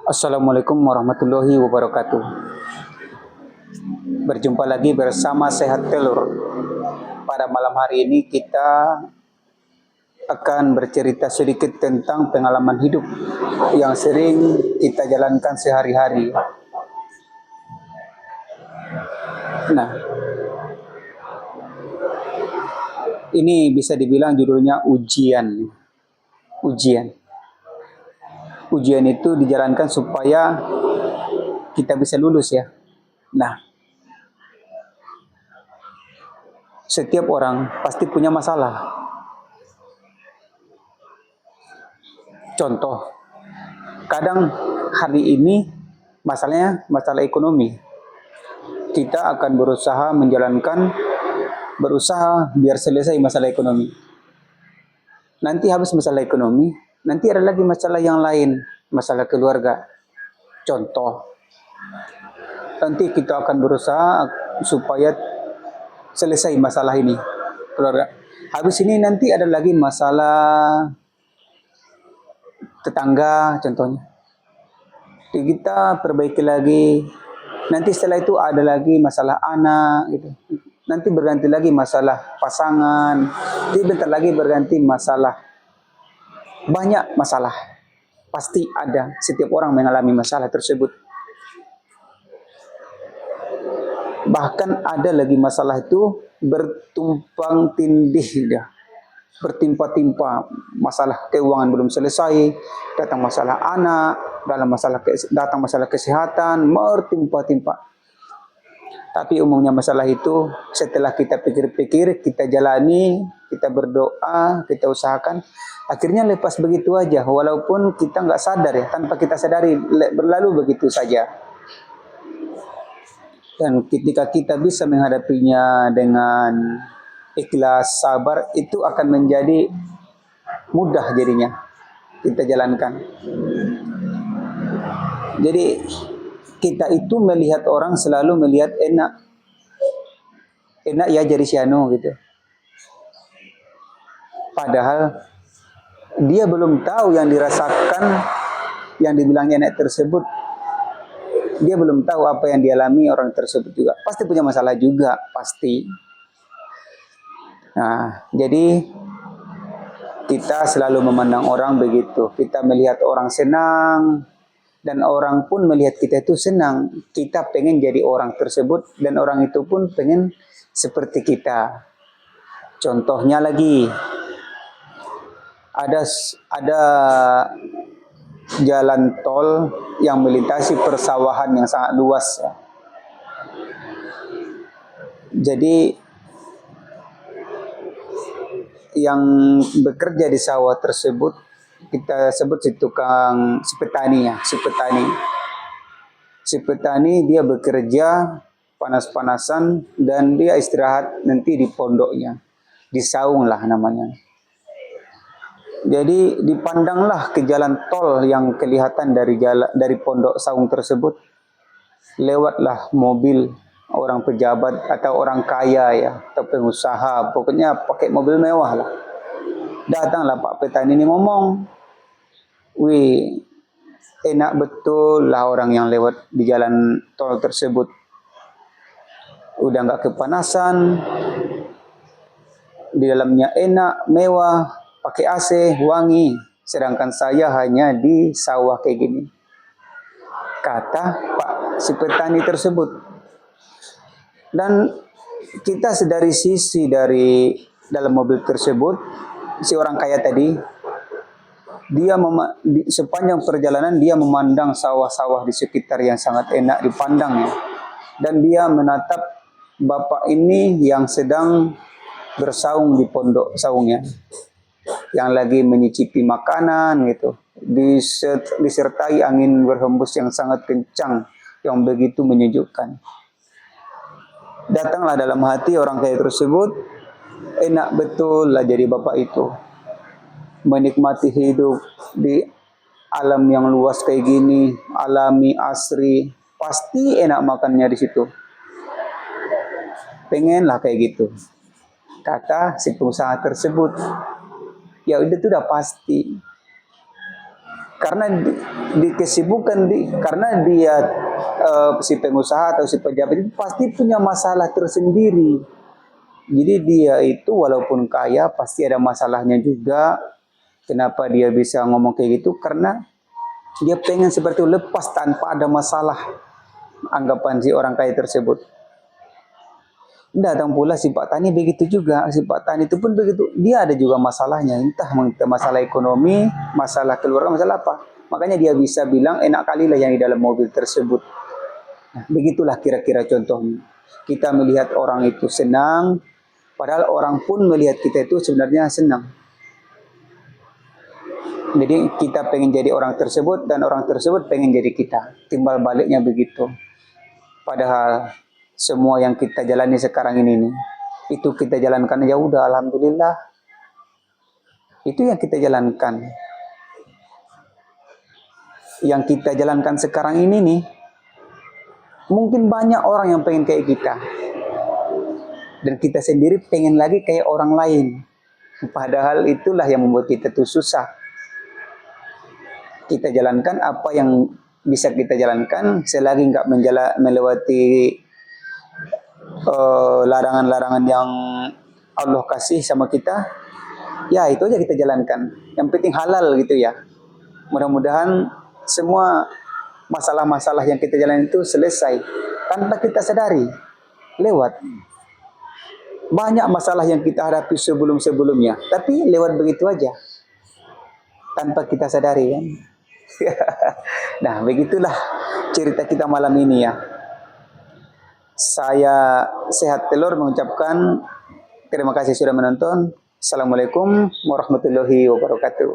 Assalamualaikum warahmatullahi wabarakatuh. Berjumpa lagi bersama Sehat Telur. Pada malam hari ini kita akan bercerita sedikit tentang pengalaman hidup yang sering kita jalankan sehari-hari. Nah, ini bisa dibilang judulnya ujian. Ujian. Ujian itu dijalankan supaya kita bisa lulus ya. Nah, setiap orang pasti punya masalah. Contoh, kadang hari ini masalahnya masalah ekonomi. Kita akan berusaha biar selesai masalah ekonomi. Nanti habis masalah ekonomi, nanti ada lagi masalah yang lain, masalah keluarga. Contoh, nanti kita akan berusaha supaya selesai masalah ini, keluarga. Habis ini nanti ada lagi masalah tetangga, contohnya. Kita perbaiki lagi. Nanti setelah itu ada lagi masalah anak, gitu. Nanti berganti lagi masalah pasangan. Nanti bentar lagi berganti masalah. Banyak masalah. Pasti ada. Setiap orang mengalami masalah tersebut. Bahkan ada lagi masalah itu bertumpang tindih dah. Bertimpa-timpa, masalah keuangan belum selesai, datang masalah anak, datang masalah kesehatan, bertimpa-timpa. Tapi umumnya masalah itu setelah kita pikir-pikir, kita jalani, kita berdoa, kita usahakan, akhirnya lepas begitu aja, walaupun kita nggak sadar ya, tanpa kita sadari berlalu begitu saja. Dan ketika kita bisa menghadapinya dengan ikhlas, sabar, itu akan menjadi mudah jadinya kita jalankan. Jadi kita itu melihat orang selalu melihat enak ya jadi sianu gitu. Padahal dia belum tahu yang dirasakan, yang dibilang enak tersebut. Dia belum tahu apa yang dialami orang tersebut juga. Pasti punya masalah juga, pasti. Nah, jadi kita selalu memandang orang begitu. Kita melihat orang senang, dan orang pun melihat kita itu senang. Kita pengen jadi orang tersebut, dan orang itu pun pengen seperti kita. Contohnya lagi, ada jalan tol yang melintasi persawahan yang sangat luas. Jadi yang bekerja di sawah tersebut kita sebut si tukang, si petani ya, si petani dia bekerja panas-panasan dan dia istirahat nanti di pondoknya, di saung lah namanya. Jadi dipandanglah ke jalan tol yang kelihatan dari pondok saung tersebut, lewatlah mobil orang pejabat atau orang kaya ya, atau pengusaha, pokoknya pakai mobil mewah lah. Datanglah Pak Petani ini ngomong, wih, enak betul lah orang yang lewat di jalan tol tersebut. Udah nggak kepanasan, di dalamnya enak, mewah, pakai AC, wangi. Sedangkan saya hanya di sawah kayak gini. Kata Pak si petani tersebut. Dan kita dari sisi dari dalam mobil tersebut, si orang kaya tadi, dia sepanjang perjalanan dia memandang sawah-sawah di sekitar yang sangat enak dipandangnya. Dan dia menatap bapak ini yang sedang bersaung di pondok saungnya, yang lagi menyicipi makanan gitu, disertai angin berhembus yang sangat kencang, yang begitu menyejukkan. Datanglah dalam hati orang kaya tersebut, enak betul lah jadi bapak itu, menikmati hidup di alam yang luas kayak gini, alami, asri, pasti enak makannya di situ. Pengenlah kayak gitu, kata si pengusaha tersebut. Ya udah itu udah pasti. karena di kesibukan karena dia si pengusaha atau si pejabat itu pasti punya masalah tersendiri. Jadi dia itu walaupun kaya pasti ada masalahnya juga. Kenapa dia bisa ngomong kayak gitu? Karena dia pengen seperti itu, lepas tanpa ada masalah, anggapan si orang kaya tersebut. Datang pula si Pak Tani begitu juga. Si Pak Tani itu pun begitu. Dia ada juga masalahnya. Entah masalah ekonomi, masalah keluarga, masalah apa. Makanya dia bisa bilang enak kali lah yang di dalam mobil tersebut. Nah, begitulah kira-kira contohnya. Kita melihat orang itu senang, padahal orang pun melihat kita itu sebenarnya senang. Jadi kita pengen jadi orang tersebut dan orang tersebut pengen jadi kita. Timbal baliknya begitu. Padahal semua yang kita jalani sekarang ini nih, itu kita jalankan ya udah alhamdulillah. Itu yang kita jalankan. Yang kita jalankan sekarang ini nih, mungkin banyak orang yang pengen kayak kita. Dan kita sendiri pengen lagi kayak orang lain. Padahal itulah yang membuat kita tuh susah. Kita jalankan apa yang bisa kita jalankan selagi nggak melewati larangan-larangan yang Allah kasih sama kita, ya itu aja kita jalankan. Yang penting halal gitu ya. Mudah-mudahan semua masalah-masalah yang kita jalani itu selesai tanpa kita sadari. Lewat. Banyak masalah yang kita hadapi sebelum-sebelumnya, tapi lewat begitu aja. Tanpa kita sadari kan. Nah, begitulah cerita kita malam ini ya. Saya Sehat Telur mengucapkan terima kasih sudah menonton. Assalamualaikum warahmatullahi wabarakatuh.